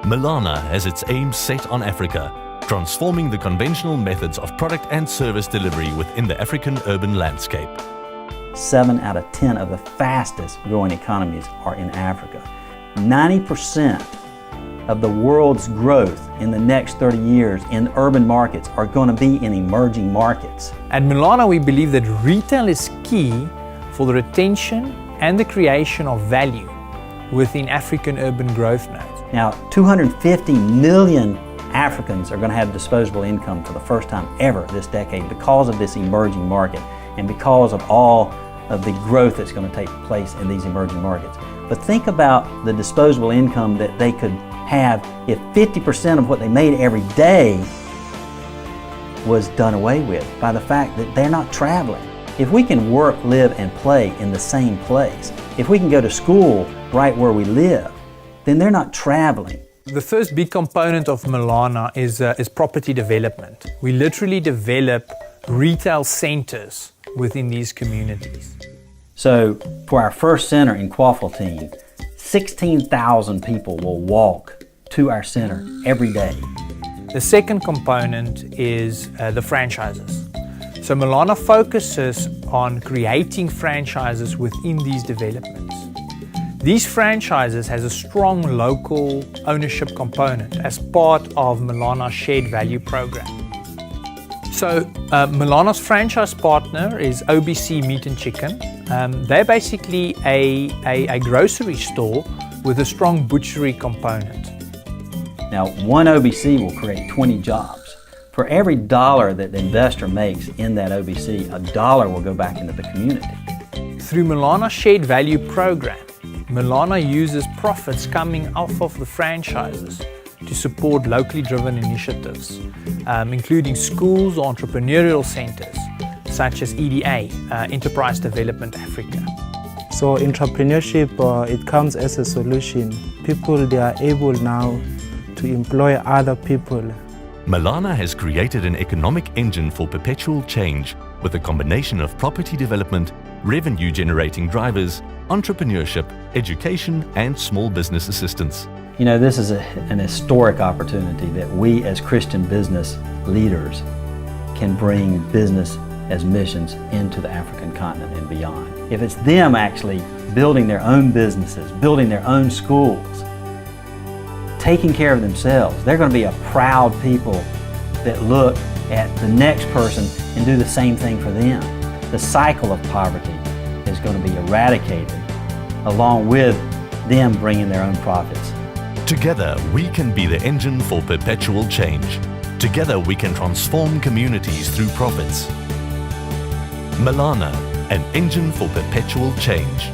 Melana has its aim set on Africa, transforming the conventional methods of product and service delivery within the African urban landscape. 7 out of 10 of the fastest growing economies are in Africa. 90% of the world's growth in the next 30 years in urban markets are going to be in emerging markets. At Melana, we believe that retail is key for the retention and the creation of value within African urban growth nodes. Now, 250 million Africans are going to have disposable income for the first time ever this decade because of this emerging market and because of all of the growth that's going to take place in these emerging markets. But think about the disposable income that they could have if 50% of what they made every day was done away with by the fact that they're not traveling. If we can work, live, and play in the same place, if we can go to school right where we live, then they're not traveling. The first big component of Melana is property development. We literally develop retail centers within these communities. So for our first center in Kwafaltine, 16,000 people will walk to our center every day. The second component is the franchises. So Melana focuses on creating franchises within these developments. These franchises has a strong local ownership component as part of Melana's shared value program. So Melana's franchise partner is OBC Meat and Chicken. They're basically a grocery store with a strong butchery component. Now, one OBC will create 20 jobs. For every dollar that the investor makes in that OBC, a dollar will go back into the community. Through Melana's shared value program, Melana uses profits coming off of the franchises to support locally driven initiatives, including schools or entrepreneurial centers, such as EDA, Enterprise Development Africa. So entrepreneurship, it comes as a solution. People, they are able now to employ other people. Melana has created an economic engine for perpetual change with a combination of property development, revenue-generating drivers, entrepreneurship, education, and small business assistance. You know, this is an historic opportunity that we as Christian business leaders can bring business as missions into the African continent and beyond. If it's them actually building their own businesses, building their own schools, taking care of themselves, they're going to be a proud people that look at the next person and do the same thing for them. The cycle of poverty is going to be eradicated along with them bringing their own profits. Together, we can be the engine for perpetual change. Together, we can transform communities through profits. Melana, an engine for perpetual change.